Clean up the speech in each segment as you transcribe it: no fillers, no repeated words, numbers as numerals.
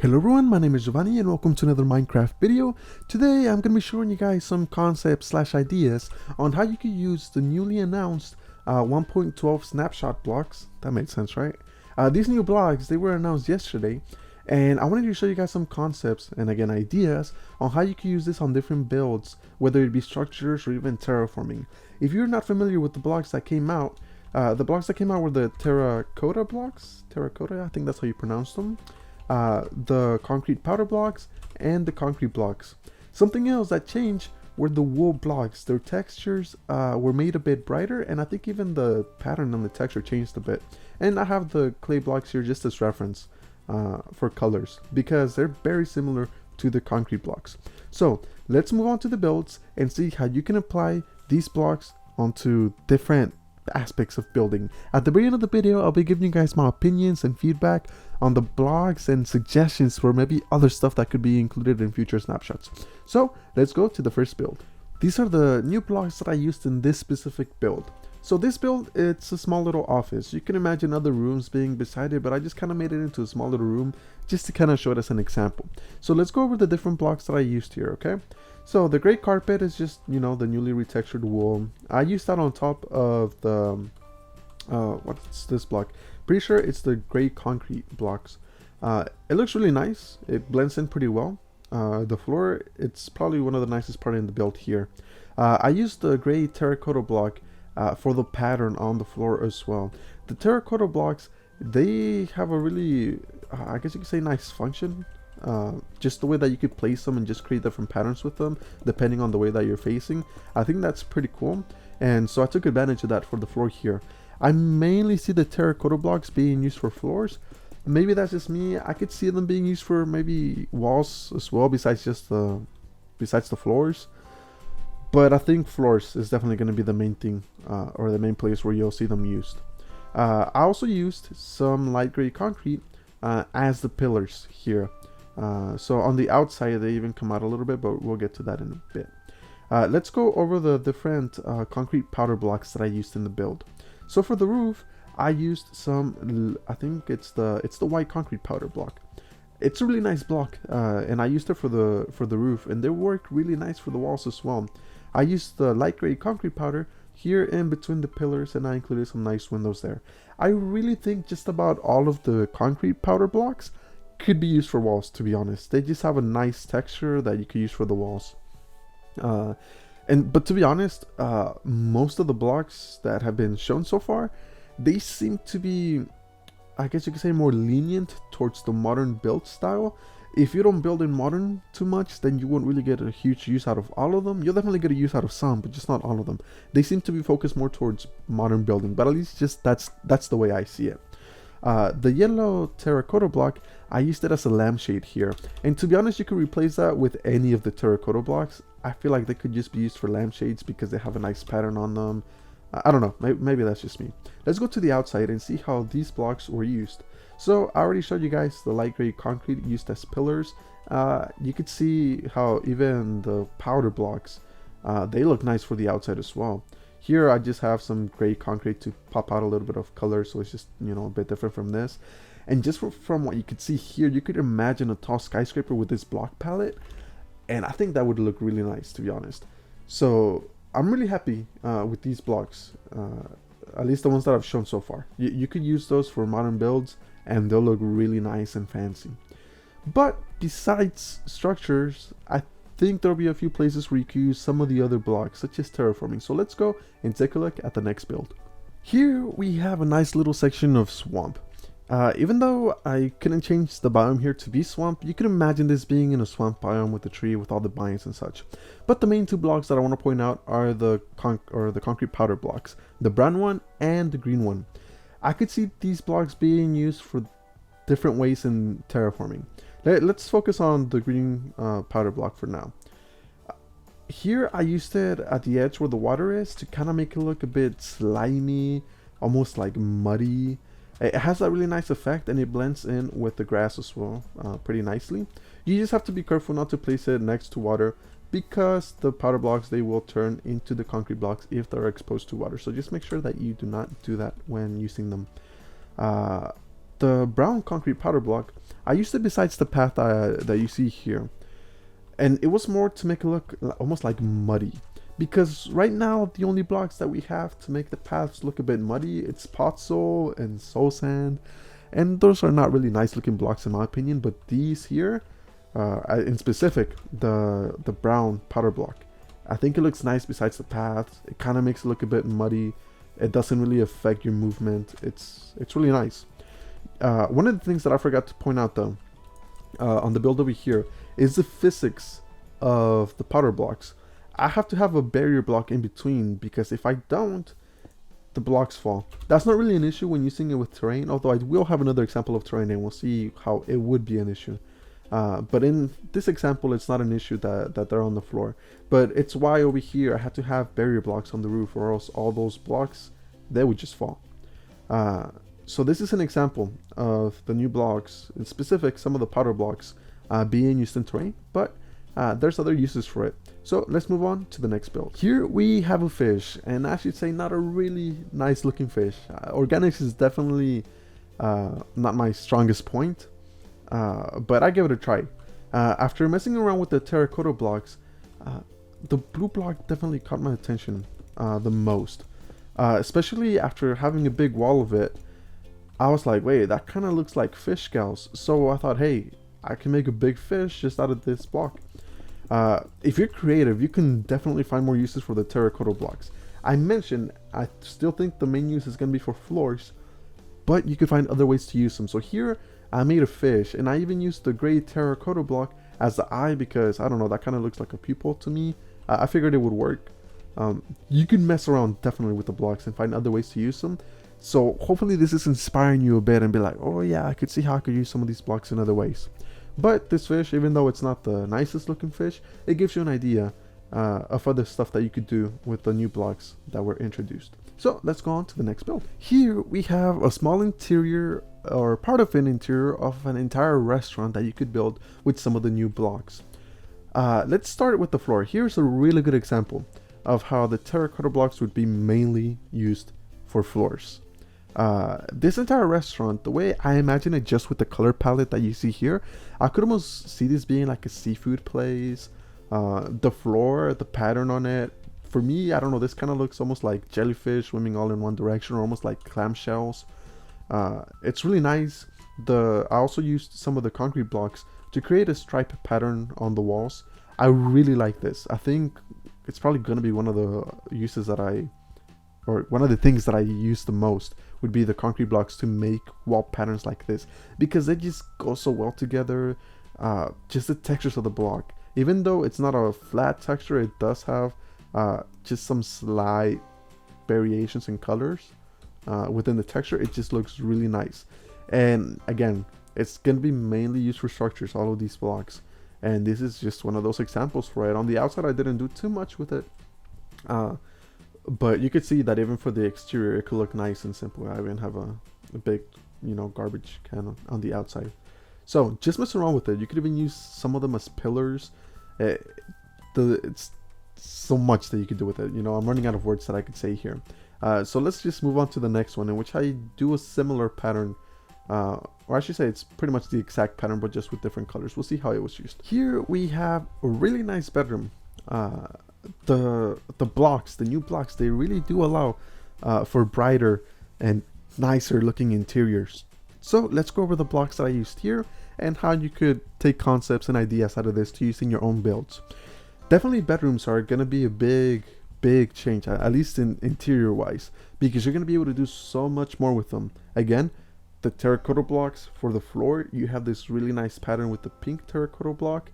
Hello everyone, my name is Giovani and welcome to another Minecraft video. Today I'm going to be showing you guys some concepts / ideas on how you can use the newly announced 1.12 snapshot blocks. That made sense, right? These new blocks, they were announced yesterday, and I wanted to show you guys some concepts and again ideas on how you can use this on different builds, whether it be structures or even terraforming. If you're not familiar with the blocks that came out, the blocks that came out were the terracotta blocks. Terracotta, I think that's how you pronounce them. The concrete powder blocks and the concrete blocks. Something else that changed were the wool blocks. Their textures were made a bit brighter, and I think even the pattern on the texture changed a bit. And I have the clay blocks here just as reference for colors because they're very similar to the concrete blocks. So let's move on to the builds and see how you can apply these blocks onto different aspects of building. At the beginning of the video, I'll be giving you guys my opinions and feedback on the blocks and suggestions for maybe other stuff that could be included in future snapshots. So let's go to the first build. These are the new blocks that I used in this specific build. So this build, it's a small little office. You can imagine other rooms being beside it, but I just kind of made it into a small little room just to kind of show it as an example. So let's go over the different blocks that I used here, okay? So the gray carpet is just, you know, the newly retextured wool. I used that on top of the, what's this block? Pretty sure it's the gray concrete blocks. It looks really nice. It blends in pretty well. The floor, it's probably one of the nicest part in the build here. I used the gray terracotta block for the pattern on the floor as well. The terracotta blocks, they have a really, I guess you could say, nice function. Just the way that you could place them and just create different patterns with them depending on the way that you're facing. I think that's pretty cool, and so I took advantage of that for the floor here. I mainly see the terracotta blocks being used for floors. Maybe that's just me. I could see them being used for maybe walls as well, besides the floors. But I think floors is definitely going to be the main thing, or the main place where you'll see them used. I also used some light gray concrete as the pillars here. So on the outside they even come out a little bit, but we'll get to that in a bit. Let's go over the different concrete powder blocks that I used in the build. So for the roof, I used some, I think it's the white concrete powder block. It's a really nice block, and I used it for the roof, and they work really nice for the walls as well. I used the light gray concrete powder here in between the pillars, and I included some nice windows there. I really think just about all of the concrete powder blocks could be used for walls, to be honest. They just have a nice texture that you could use for the walls. But to be honest, most of the blocks that have been shown so far, they seem to be, I guess you could say, more lenient towards the modern build style. If you don't build in modern too much, then you won't really get a huge use out of all of them. You'll definitely get a use out of some, but just not all of them. They seem to be focused more towards modern building, but at least just that's the way I see it. The yellow terracotta block, I used it as a lampshade here, and to be honest, you could replace that with any of the terracotta blocks. I feel like they could just be used for lampshades because they have a nice pattern on them. I don't know, maybe that's just me. Let's go to the outside and see how these blocks were used. So I already showed you guys the light gray concrete used as pillars. You could see how even the powder blocks, they look nice for the outside as well. Here I just have some gray concrete to pop out a little bit of color, so it's just, you know, a bit different from this. And just from what you could see here, you could imagine a tall skyscraper with this block palette, and I think that would look really nice, to be honest. So I'm really happy with these blocks, at least the ones that I've shown so far. You could use those for modern builds and they'll look really nice and fancy. But besides structures, I think there'll be a few places where you can use some of the other blocks, such as terraforming. So let's go and take a look at the next build. Here we have a nice little section of swamp. Even though I couldn't change the biome here to be swamp, you can imagine this being in a swamp biome with the tree with all the vines and such. But the main two blocks that I want to point out are the concrete powder blocks, the brown one and the green one. I could see these blocks being used for different ways in terraforming. Let's focus on the green powder block for now. Here I used it at the edge where the water is to kind of make it look a bit slimy, almost like muddy. It has that really nice effect, and it blends in with the grass as well pretty nicely. You just have to be careful not to place it next to water, because the powder blocks, they will turn into the concrete blocks if they're exposed to water. So just make sure that you do not do that when using them. the brown concrete powder block, I used it besides the path that you see here. And it was more to make it look almost like muddy. Because right now, the only blocks that we have to make the paths look a bit muddy, it's pot soul and soul sand. And those are not really nice looking blocks in my opinion, but these here, in specific, the brown powder block, I think it looks nice besides the paths. It kind of makes it look a bit muddy. It doesn't really affect your movement. It's really nice. One of the things that I forgot to point out though, on the build over here, is the physics of the powder blocks. I have to have a barrier block in between, because if I don't, the blocks fall. That's not really an issue when using it with terrain, although I will have another example of terrain and we'll see how it would be an issue. But in this example, it's not an issue that they're on the floor. But it's why over here I had to have barrier blocks on the roof, or else all those blocks, they would just fall. So this is an example of the new blocks, in specific some of the powder blocks being used in terrain, but there's other uses for it. So let's move on to the next build. Here we have a fish, and I should say not a really nice looking fish. Organics is definitely not my strongest point, but I give it a try. After messing around with the terracotta blocks, the blue block definitely caught my attention the most, especially after having a big wall of it. I was like, wait, that kind of looks like fish scales. So I thought, hey, I can make a big fish just out of this block. If you're creative, you can definitely find more uses for the terracotta blocks. I mentioned I still think the main use is going to be for floors, but you can find other ways to use them. So here I made a fish, and I even used the gray terracotta block as the eye, because I don't know, that kind of looks like a pupil to me. I figured it would work. You can mess around definitely with the blocks and find other ways to use them. So hopefully this is inspiring you a bit and be like, oh yeah, I could see how I could use some of these blocks in other ways. But this fish, even though it's not the nicest looking fish, it gives you an idea of other stuff that you could do with the new blocks that were introduced. So let's go on to the next build. Here we have a small interior, or part of an interior of an entire restaurant that you could build with some of the new blocks. Let's start with the floor. Here's a really good example of how the terracotta blocks would be mainly used for floors. This entire restaurant, the way I imagine it, just with the color palette that you see here, I could almost see this being like a seafood place. The floor, the pattern on it, for me, I don't know, this kind of looks almost like jellyfish swimming all in one direction, or almost like clamshells. It's really nice. I also used some of the concrete blocks to create a stripe pattern on the walls. I really like this. I think it's probably going to be one of the uses that or one of the things that I use the most would be the concrete blocks to make wall patterns like this, because they just go so well together. Just the textures of the block, even though it's not a flat texture, it does have just some slight variations in colors within the texture. It just looks really nice. And again, it's going to be mainly used for structures, all of these blocks, and this is just one of those examples for it. On the outside I didn't do too much with it, but you could see that even for the exterior, it could look nice and simple. I even have a big, garbage can on the outside. So just mess around with it. You could even use some of them as pillars. It's so much that you could do with it. I'm running out of words that I could say here. So let's just move on to the next one, in which I do a similar pattern. Or I should say it's pretty much the exact pattern, but just with different colors. We'll see how it was used. Here we have a really nice bedroom. The blocks, the new blocks, they really do allow for brighter and nicer looking interiors. So let's go over the blocks that I used here and how you could take concepts and ideas out of this to use in your own builds. Definitely bedrooms are going to be a big change, at least in interior wise, because you're going to be able to do so much more with them. Again, the terracotta blocks for the floor, you have this really nice pattern with the pink terracotta block.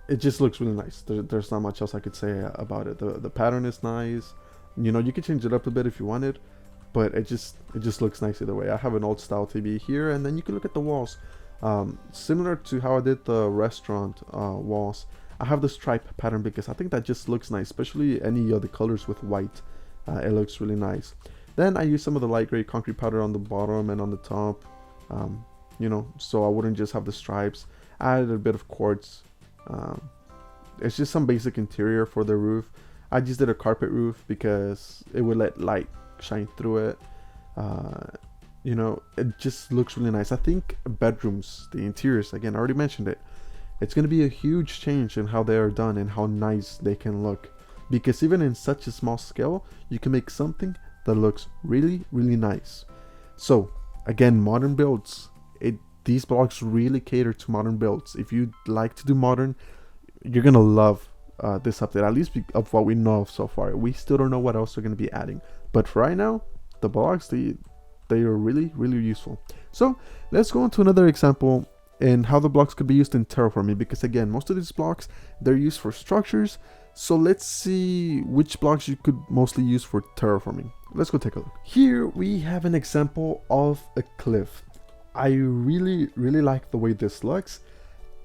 It just looks really nice. There's not much else I could say about it. The pattern is nice. You could change it up a bit if you wanted, but it just looks nice either way. I have an old style TV here, and then you can look at the walls. Similar to how I did the restaurant walls, I have the stripe pattern because I think that just looks nice, especially any other colors with white. It looks really nice. Then I use some of the light gray concrete powder on the bottom and on the top, so I wouldn't just have the stripes. I added a bit of quartz. It's just some basic interior for the roof. I just did a carpet roof because it would let light shine through it. you know, it just looks really nice. I think bedrooms, the interiors, again, I already mentioned it, it's going to be a huge change in how they are done and how nice they can look, because even in such a small scale you can make something that looks really, really nice. So again, modern builds, these blocks really cater to modern builds. If you like to do modern, you're gonna love this update, at least of what we know of so far. We still don't know what else they're gonna be adding, but for right now, the blocks, they are really, really useful. So let's go on to another example and how the blocks could be used in terraforming, because again, most of these blocks, they're used for structures. So let's see which blocks you could mostly use for terraforming. Let's go take a look. Here we have an example of a cliff. I really, really like the way this looks,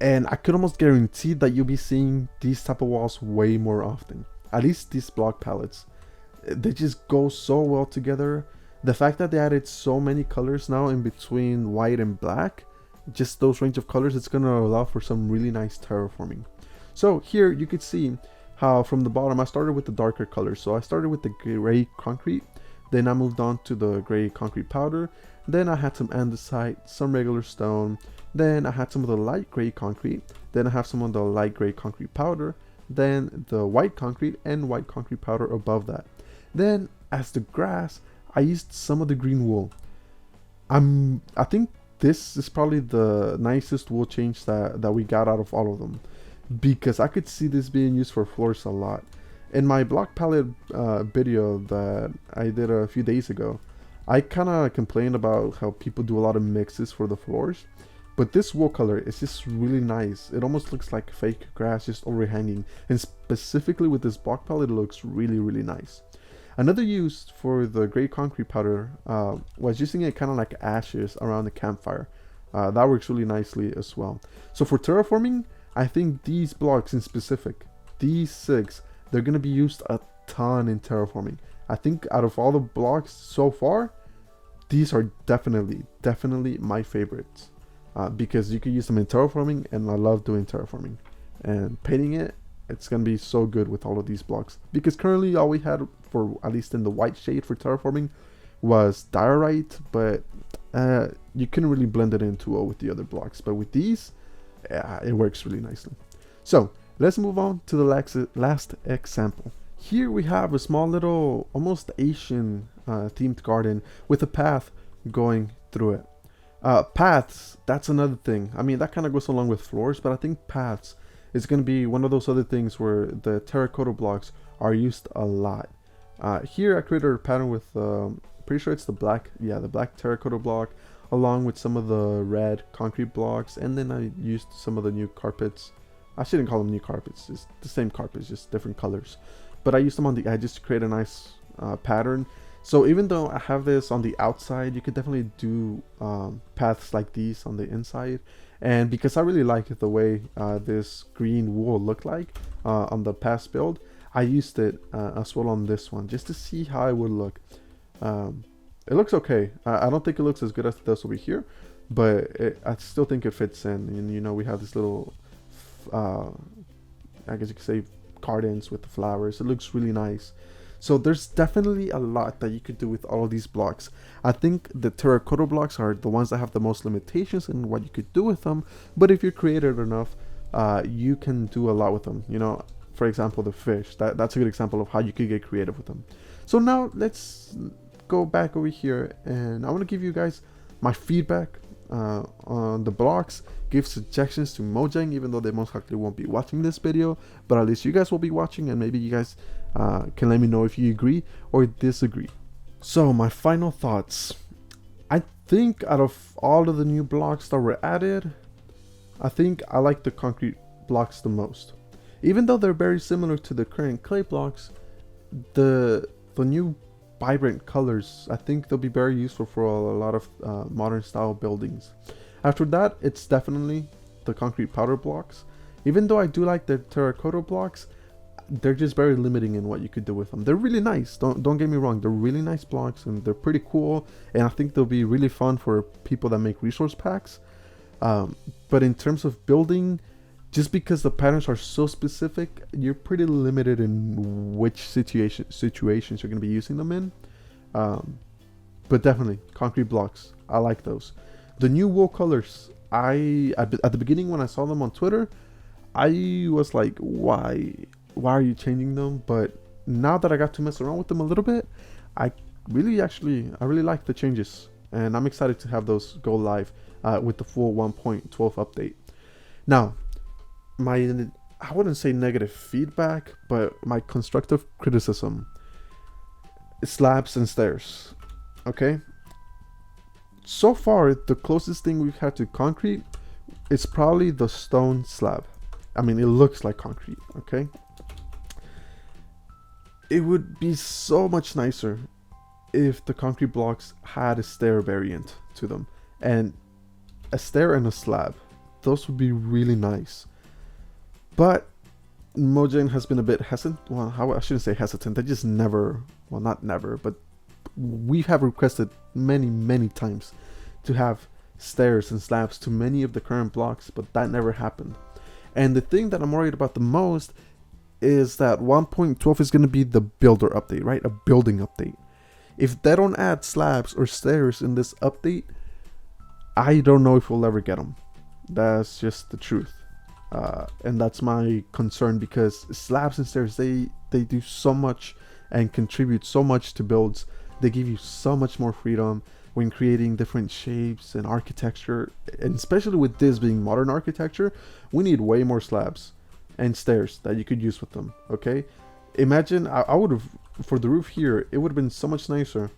and I could almost guarantee that you'll be seeing these type of walls way more often. At least these block palettes, they just go so well together. The fact that they added so many colors now in between white and black, just those range of colors, it's going to allow for some really nice terraforming. So here you could see how from the bottom I started with the darker colors. So I started with the gray concrete, then I moved on to the gray concrete powder, then I had some andesite, some regular stone, then I had some of the light gray concrete, then I have some of the light gray concrete powder, then the white concrete and white concrete powder above that. Then as the grass, I used some of the green wool. I think this is probably the nicest wool change that we got out of all of them, because I could see this being used for floors a lot. In my block palette video that I did a few days ago, I kind of complained about how people do a lot of mixes for the floors, but this wool color is just really nice. It almost looks like fake grass just overhanging, and specifically with this block palette, it looks really, really nice. Another use for the gray concrete powder was using it kind of like ashes around the campfire. That works really nicely as well. So for terraforming, I think these blocks in specific, these 6, they're going to be used a ton in terraforming. I think out of all the blocks so far, these are definitely my favorites, because you can use them in terraforming, and I love doing terraforming. And painting it, it's going to be so good with all of these blocks, because currently all we had, for at least in the white shade for terraforming, was diorite, but you couldn't really blend it in too well with the other blocks. But with these, it works really nicely. So let's move on to the last example. Here we have a small little, almost Asian themed garden with a path going through it. Paths, that's another thing. I mean, that kind of goes along with floors, but I think paths is going to be one of those other things where the terracotta blocks are used a lot. Here I created a pattern with, pretty sure it's the black terracotta block, along with some of the red concrete blocks, and then I used some of the new carpets. I shouldn't call them new carpets, it's the same carpets, just different colors. But I used them on the edges to create a nice pattern. So even though I have this on the outside, you could definitely do paths like these on the inside. And because I really like the way this green wool looked like on the past build, I used it as well on this one, just to see how it would look. It looks okay. I don't think it looks as good as it does over here, but I still think it fits in. And you know, we have this little, I guess you could say, gardens with the flowers. It looks really nice. So there's definitely a lot that you could do with all of these blocks. I think the terracotta blocks are the ones that have the most limitations in what you could do with them, but if you're creative enough, you can do a lot with them. You know, for example, the fish, that's a good example of how you could get creative with them. So now let's go back over here, and I want to give you guys my feedback on the blocks, give suggestions to Mojang, even though they most likely won't be watching this video, but at least you guys will be watching, and maybe you guys can let me know if you agree or disagree. So my final thoughts. I think out of all of the new blocks that were added, I think I like the concrete blocks the most. Even though they're very similar to the current clay blocks, the new vibrant colors, I think they'll be very useful for a lot of modern style buildings. After that, it's definitely the concrete powder blocks. Even though I do like the terracotta blocks, they're just very limiting in what you could do with them. They're really nice, don't get me wrong, they're really nice blocks and they're pretty cool, and I think they'll be really fun for people that make resource packs. But in terms of building, just because the patterns are so specific, you're pretty limited in which situations you're going to be using them in. but definitely concrete blocks. I like those. The new wool colors, at the beginning when I saw them on Twitter, I was like, why are you changing them? But now that I got to mess around with them a little bit, I really like the changes, and I'm excited to have those go live with the full 1.12 update. Now, I wouldn't say negative feedback, but my constructive criticism: slabs and stairs. Okay, so far the closest thing we've had to concrete is probably the stone slab. I mean, it looks like concrete. Okay, it would be so much nicer if the concrete blocks had a stair variant to them, and a stair and a slab. Those would be really nice. But Mojang has been a bit hesitant. Well, I shouldn't say hesitant. They just never, well, not never, but we have requested many times to have stairs and slabs to many of the current blocks, but that never happened. And the thing that I'm worried about the most is that 1.12 is going to be the builder update, right? A building update. If they don't add slabs or stairs in this update, I don't know if we'll ever get them. That's just the truth. And that's my concern, because slabs and stairs, they do so much and contribute so much to builds. They give you so much more freedom when creating different shapes and architecture, and especially with this being modern architecture, we need way more slabs and stairs that you could use with them. Okay, imagine I would have, for the roof here, it would have been so much nicer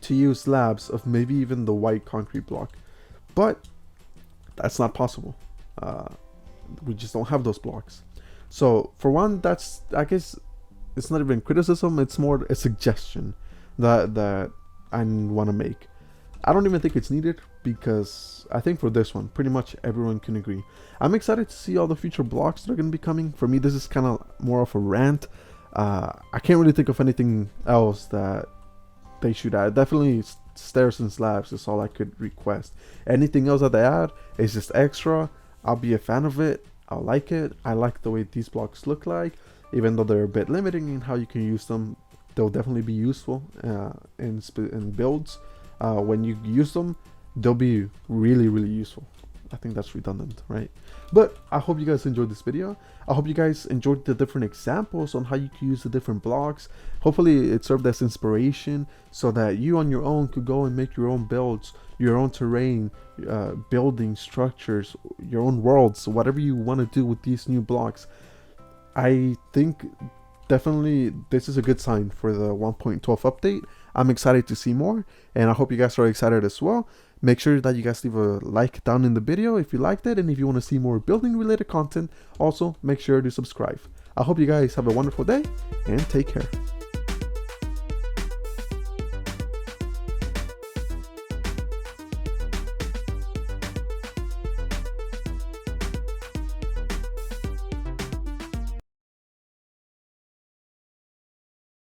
to use slabs of maybe even the white concrete block, but that's not possible. We just don't have those blocks. So for one, that's, I guess it's not even criticism, it's more a suggestion that I want to make. I don't even think it's needed, because I think for this one, pretty much everyone can agree. I'm excited to see all the future blocks that are going to be coming. For me, this is kind of more of a rant. I can't really think of anything else that they should add. Definitely stairs and slabs is all I could request. Anything else that they add is just extra. I'll be a fan of it. I'll like it. I like the way these blocks look like, even though they're a bit limiting in how you can use them. They'll definitely be useful in builds. When you use them, they'll be really useful. I think that's redundant, right? But I hope you guys enjoyed this video. I hope you guys enjoyed the different examples on how you can use the different blocks. Hopefully it served as inspiration so that you on your own could go and make your own builds, your own terrain, building structures, your own worlds, whatever you want to do with these new blocks. I think definitely this is a good sign for the 1.12 update. I'm excited to see more, and I hope you guys are excited as well. Make sure that you guys leave a like down in the video if you liked it, and if you want to see more building related content, also make sure to subscribe. I hope you guys have a wonderful day, and take care.